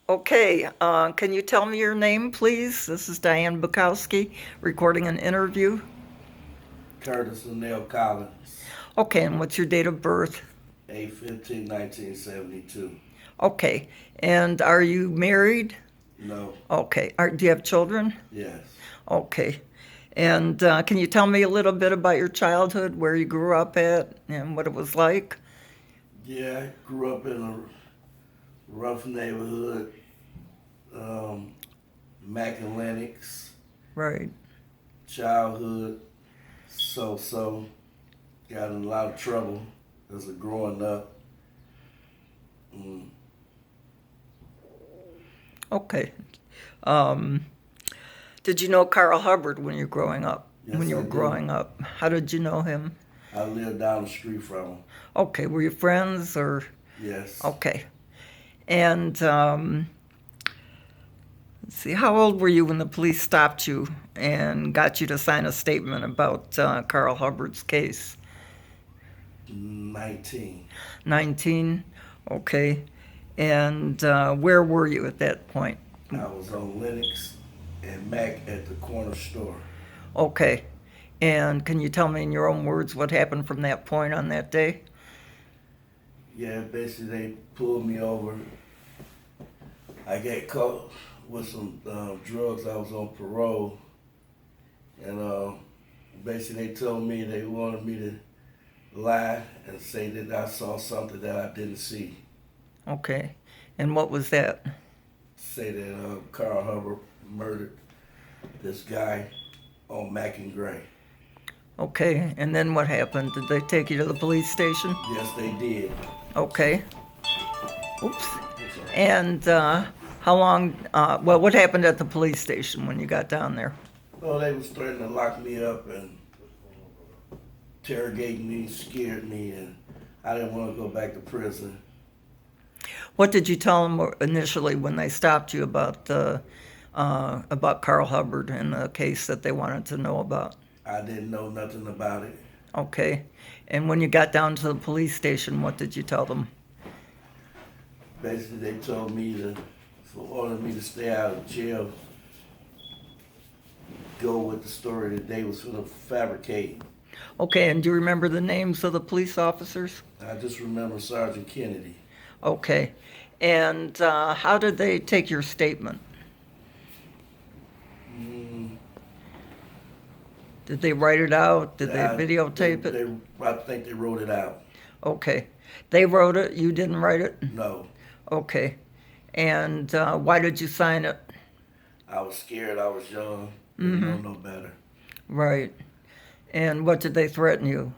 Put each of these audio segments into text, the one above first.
Okay, can you tell me your name, please? This is Diane Bukowski, recording an interview. Curtis Linnell Collins, Okay, and what's your date of birth? 8/15, 1972. Okay, and are you married? No, Okay, do you have children? yes. Okay, and can you tell me a little bit about your childhood, where you grew up at, and what it was like? Yeah, I grew up in a rough neighborhood, um, Mac and Lennox, Right. childhood, so. Got in a lot of trouble as a growing up. Mm, Okay. Um, did you know Carl Hubbard when you were growing up? When yes, you I were do. growing up, how did you know him? I lived down the street from him. Okay, were you friends or? Yes, Okay. And let's see, how old were you when the police stopped you and got you to sign a statement about Carl Hubbard's case? 19. 19? Okay. And where were you at that point? I was on Lennox and Mac at the corner store. Okay. And can you tell me in your own words what happened from that point on that day? Yeah, basically they pulled me over. I got caught with some drugs. I was on parole, and basically they told me they wanted me to lie and say that I saw something that I didn't see. Okay. And what was that? Say that Carl Hubbard murdered this guy on Mac and Gray. Okay. And then what happened? Did they take you to the police station? Yes, they did. Okay. Oops. And how long, well, what happened at the police station when you got down there? Well, they was threatening to lock me up and interrogate me, scared me, and I didn't want to go back to prison. What did you tell them initially when they stopped you about Carl Hubbard and the case that they wanted to know about? I didn't know nothing about it. Okay. And when you got down to the police station, what did you tell them? Basically, they told me to, for order me to stay out of jail, go with the story that they was going to fabricate. Okay, and do you remember the names of the police officers? I just remember Sergeant Kennedy. Okay. And how did they take your statement? Mm, Did they write it out? Did they I, videotape it? I think they wrote it out. Okay. They wrote it, you didn't write it? No, Okay. And why did you sign it? I was scared. I was young. Didn't know no better. Right. And what did they threaten you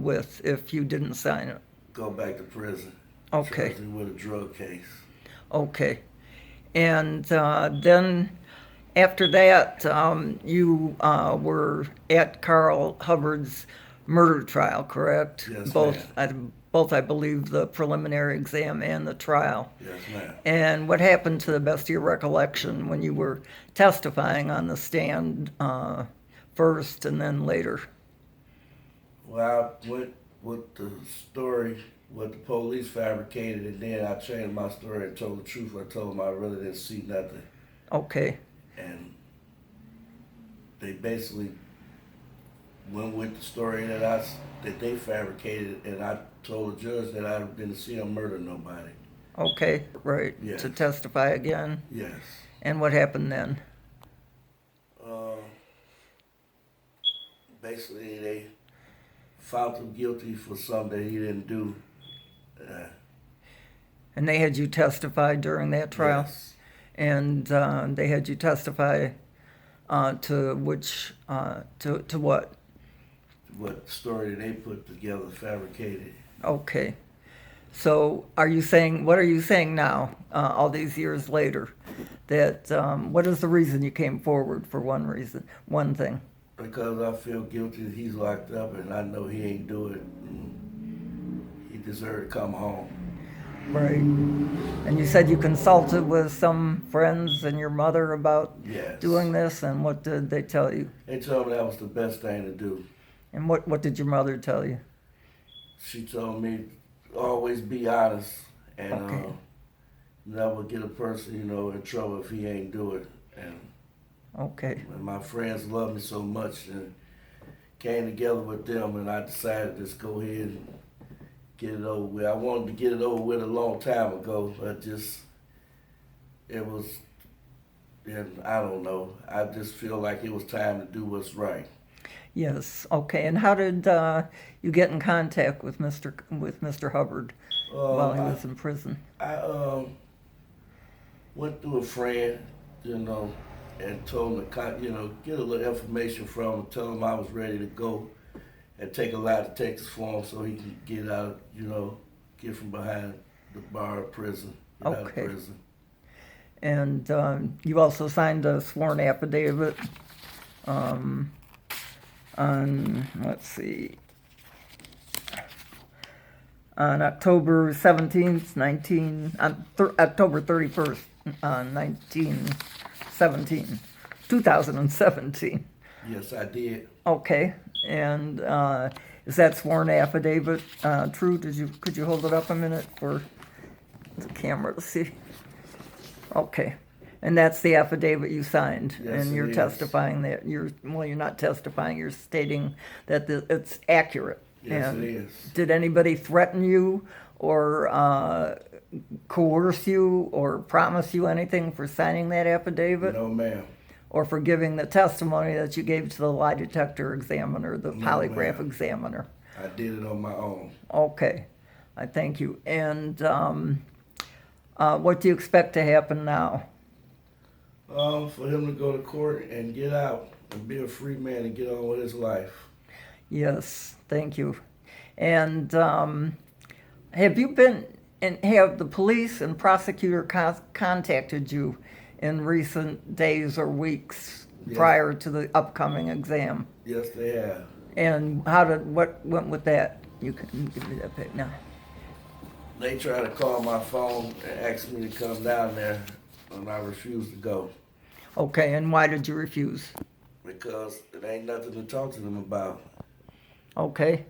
with if you didn't sign it? Go back to prison. Okay. Charged me with a drug case. Okay. And then after that, you were at Carl Hubbard's murder trial, correct? Yes, Both, ma'am. both, I believe, the preliminary exam and the trial. Yes, ma'am. And what happened to the best of your recollection when you were testifying on the stand first and then later? Well, I went with the story what the police fabricated, and then I changed my story and told the truth. I told them I really didn't see nothing, Okay. and they basically went with the story that they fabricated, and I told the judge that I didn't see him murder nobody. Okay, right. Yes, To testify again. yes. And what happened then? Uh, Basically, they found him guilty for something that he didn't do. Uh, And they had you testify during that trial? yes. And they had you testify to what? What story they put together, fabricated. Okay. So what are you saying now, all these years later? That, what is the reason you came forward for one thing? Because I feel guilty that he's locked up and I know he ain't do it. And he deserved to come home. Right. And you said you consulted with some friends and your mother about Yes. doing this, and what did they tell you? They told me that was the best thing to do. And what did your mother tell you? She told me always be honest and Okay. never get a person, in trouble if he ain't do it. And Okay. my friends love me so much and came together with them, and I decided to just go ahead and get it over with. I wanted to get it over with a long time ago, but it was, and I don't know. I just feel like it was time to do what's right. Yes. Okay. And how did you get in contact with Mr. Hubbard while he was in prison? I went through a friend, and told him to, get a little information from him, tell him I was ready to go and take a lie detectors for him so he can get out, get from behind the bar of prison, get out of Okay. prison. And you also signed a sworn affidavit on, let's see, on October 17th, October 31st, 2017. Yes, I did. Okay, and is that sworn affidavit true? Could you hold it up a minute for the camera to see? Okay, and that's the affidavit you signed, Yes, and you're it is. testifying that you're not testifying. You're stating that it's accurate. Yes, And it is. did anybody threaten you or coerce you or promise you anything for signing that affidavit? No, ma'am. Or for giving the testimony that you gave to the lie detector examiner, the No, polygraph ma'am. examiner? I did it on my own. Okay, I thank you. And what do you expect to happen now? For him to go to court and get out and be a free man and get on with his life. Yes, thank you. And have you been, and have the police and prosecutor contacted you in recent days or weeks Yes. prior to the upcoming exam? Yes, they have. And what went with that? You can give me that pic now. They tried to call my phone and ask me to come down there, and I refused to go Okay, and why did you refuse? because it ain't nothing to talk to them about. Okay.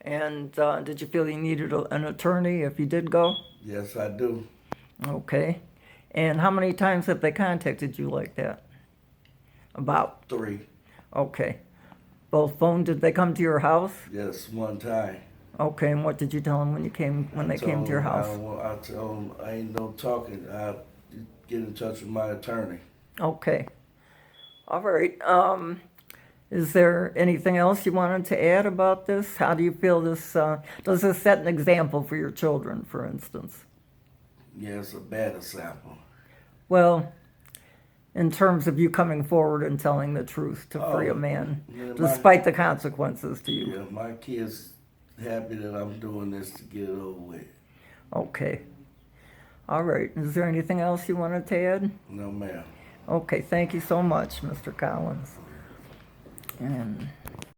And did you feel you needed an attorney if you did go? Yes, I do. Okay. And how many times have they contacted you like that? About? 3. Okay. Both phone, did they come to your house? Yes, one time. Okay, and what did you tell them when they came to your house? I told them I ain't no talking. I get in touch with my attorney. Okay. All right. Is there anything else you wanted to add about this? How do you feel this, does this set an example for your children, for instance? Yeah, it's a bad example. Well, in terms of you coming forward and telling the truth to free a man, yeah, despite the consequences to you. Yeah, my kids happy that I'm doing this to get it over with. Okay. All right. Is there anything else you wanted to add? No, ma'am. Okay. Thank you so much, Mr. Collins. And